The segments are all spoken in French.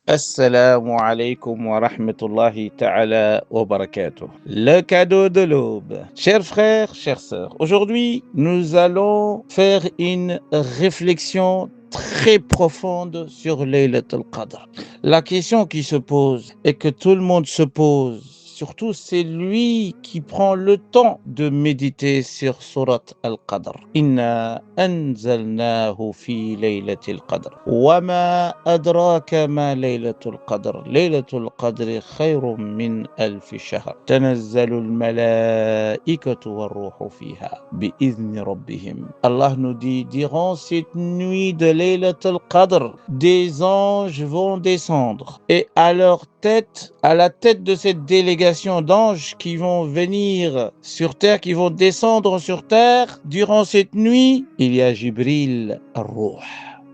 Assalamu alaikum wa rahmatullahi ta'ala wa barakatuh. Le cadeau de l'aube. Chers frères, chères sœurs, aujourd'hui, nous allons faire une réflexion très profonde sur Laylat al-Qadr. La question qui se pose et que tout le monde se pose, surtout c'est lui qui prend le temps de méditer sur Surat al-Qadr. Inna anzalnahu fi laylatil qadr. Wa ma adraka ma laylatul qadr. Laylatul qadr khayrun min alfi shahr. Tanazzalu al-malaikatu war-ruhu fiha bi-idhni rabbihim. Allah nous dit, durant cette nuit de Laylatul Qadr, des anges vont descendre et à leur tête, à la tête de cette délégation d'anges qui vont venir sur terre, qui vont descendre sur terre, durant cette nuit, il y a Jibril Ar-Ruh.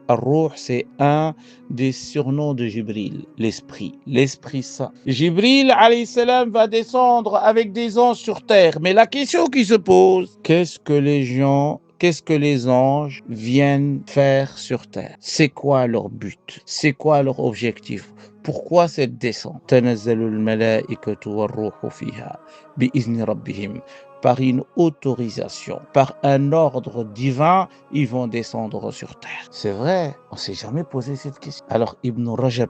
Ar-Ruh, c'est un des surnoms de Jibril, l'Esprit Saint. Jibril, alayhi salam, va descendre avec des anges sur terre. Mais la question qui se pose, qu'est-ce que les anges viennent faire sur terre? C'est quoi leur but? C'est quoi leur objectif? Pourquoi cette descente? Tanazzalul malaikatu war-ruhu fiha bi-izni rabbihim. Par une autorisation, par un ordre divin, ils vont descendre sur terre. C'est vrai, on ne s'est jamais posé cette question. Alors Ibn Rajab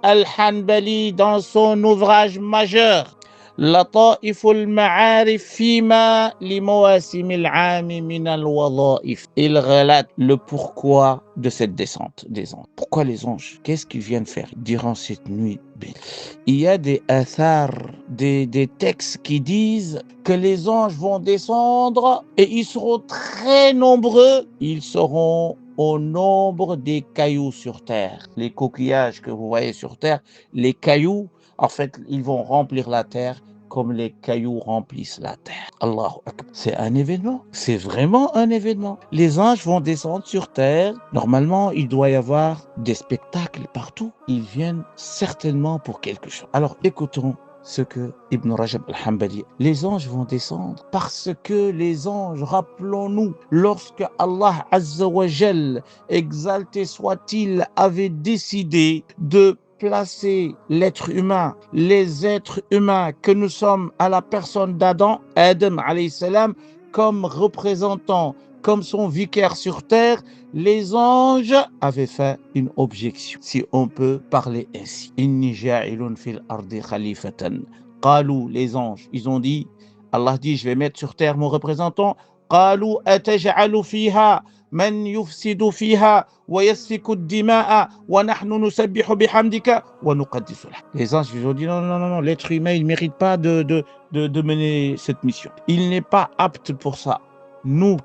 al-Hanbali, dans son ouvrage majeur, لطائف المعارف فيما لمواسم العام من الوظائف. Il relate le pourquoi de cette descente des anges. Pourquoi les anges? Qu'est-ce qu'ils viennent faire durant cette nuit? Il y a des athars, des textes qui disent que les anges vont descendre et ils seront très nombreux. Ils seront au nombre des cailloux sur terre. Les coquillages que vous voyez sur terre, les cailloux, en fait, ils vont remplir la terre comme les cailloux remplissent la terre. Allahu Akbar. C'est un événement. C'est vraiment un événement. Les anges vont descendre sur terre. Normalement, il doit y avoir des spectacles partout. Ils viennent certainement pour quelque chose. Alors, écoutons ce que Ibn Rajab al-Hanbali. Les anges vont descendre parce que les anges, rappelons-nous, lorsque Allah Azza wa Jal, exalté soit-il, avait décidé de placer l'être humain, les êtres humains que nous sommes à la personne d'Adam, Adam alayhi salam, comme représentant, comme son vicaire sur terre, les anges avaient fait une objection, si on peut parler ainsi. Inni ja'ilun fil ardi khalifatan. Qalou, les anges, ils ont dit, Allah dit, je vais mettre sur terre mon représentant. Qalou ataj'alu fiha man yufsidu fiha wa yasfiku ad-dima'a wa nahnu nusabbihu bihamdika wa nuqaddisu lak. Les anges, ils ont dit, non, l'être humain, il ne mérite pas de mener cette mission. Il n'est pas apte pour ça. Nous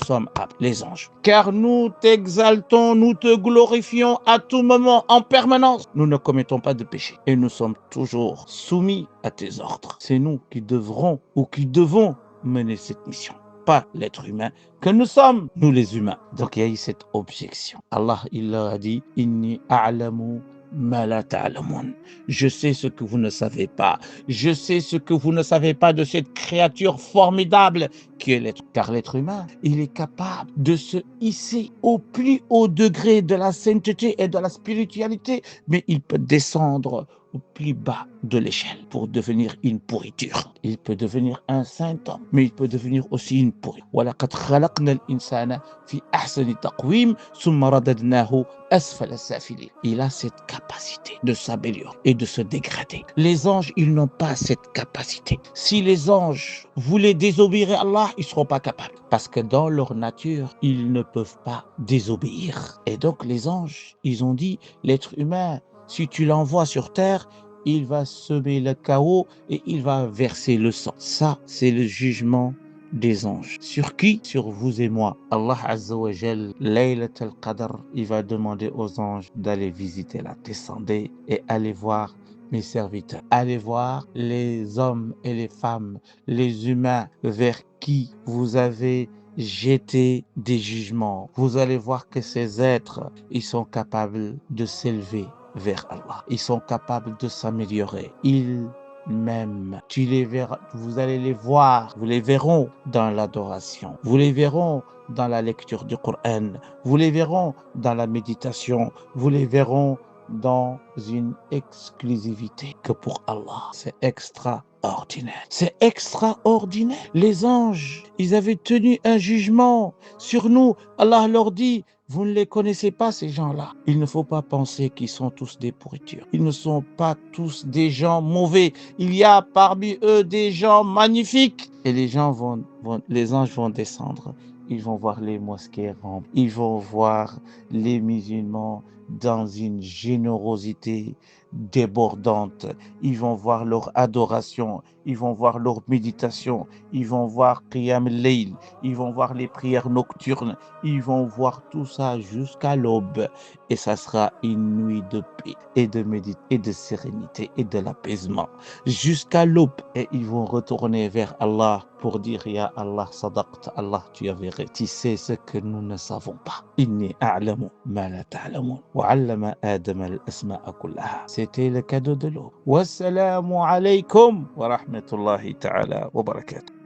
sommes aptes, les anges. Car nous t'exaltons, nous te glorifions à tout moment, en permanence. Nous ne commettons pas de péché et nous sommes toujours soumis à tes ordres. C'est nous qui devrons ou qui devons mener cette mission, pas l'être humain que nous sommes, nous les humains. Donc il y a eu cette objection. Allah, il leur a dit, Inni a'lamu ma la ta'lamun. Je sais ce que vous ne savez pas. Je sais ce que vous ne savez pas de cette créature formidable qui est l'être. Car l'être humain, il est capable de se hisser au plus haut degré de la sainteté et de la spiritualité, mais il peut descendre au plus bas de l'échelle pour devenir une pourriture. Il peut devenir un saint homme, mais il peut devenir aussi une pourriture. وَلَقَدْ خَلَقْنَا الْإِنسَانَ فِي أَحْسَنِ تَقْوِيمٍ ثُمَّ رَدَدْنَاهُ أَسْفَلَ السَّافِلِينَ. Il a cette capacité de s'améliorer et de se dégrader. Les anges, ils n'ont pas cette capacité. Si les anges voulaient désobéir à Allah, ils ne seront pas capables. Parce que dans leur nature, ils ne peuvent pas désobéir. Et donc les anges, ils ont dit, l'être humain, si tu l'envoies sur terre, il va semer le chaos et il va verser le sang. Ça, c'est le jugement des anges. Sur qui? Sur vous et moi. Allah Azza wa Jal, Laylat al-Qadr, il va demander aux anges d'aller visiter la. Descendez et allez voir mes serviteurs. Allez voir les hommes et les femmes, les humains vers qui vous avez jeté des jugements. Vous allez voir que ces êtres, ils sont capables de s'élever vers Allah. Ils sont capables de s'améliorer. Ils même. Tu les verras, vous allez les voir, vous les verrons dans l'adoration, vous les verrons dans la lecture du Coran, vous les verront dans la méditation, vous les verront dans une exclusivité que pour Allah. C'est extraordinaire. C'est extraordinaire. Les anges, ils avaient tenu un jugement sur nous. Allah leur dit, vous ne les connaissez pas, ces gens-là. Il ne faut pas penser qu'ils sont tous des pourritures. Ils ne sont pas tous des gens mauvais. Il y a parmi eux des gens magnifiques. Et les anges vont descendre. Ils vont voir les mosquées remplies. Ils vont voir les musulmans dans une générosité débordante. Ils vont voir leur adoration. Ils vont voir leur méditation. Ils vont voir Qiyam al-Layl. Ils vont voir les prières nocturnes. Ils vont voir tout ça jusqu'à l'aube. Et ça sera une nuit de paix et de sérénité et de l'apaisement. Jusqu'à l'aube. Et ils vont retourner vers Allah pour dire, Ya Allah, sadaqta, Allah, tu as vérité. Tu sais ce que nous ne savons pas. Inni a'lamu ma la ta'lamun. Wa 'allama Adam al-asma'a kullaha. C'était le cadeau de l'eau. Wassalamu alaykum wa rahmatullahi ta'ala wa barakatuh.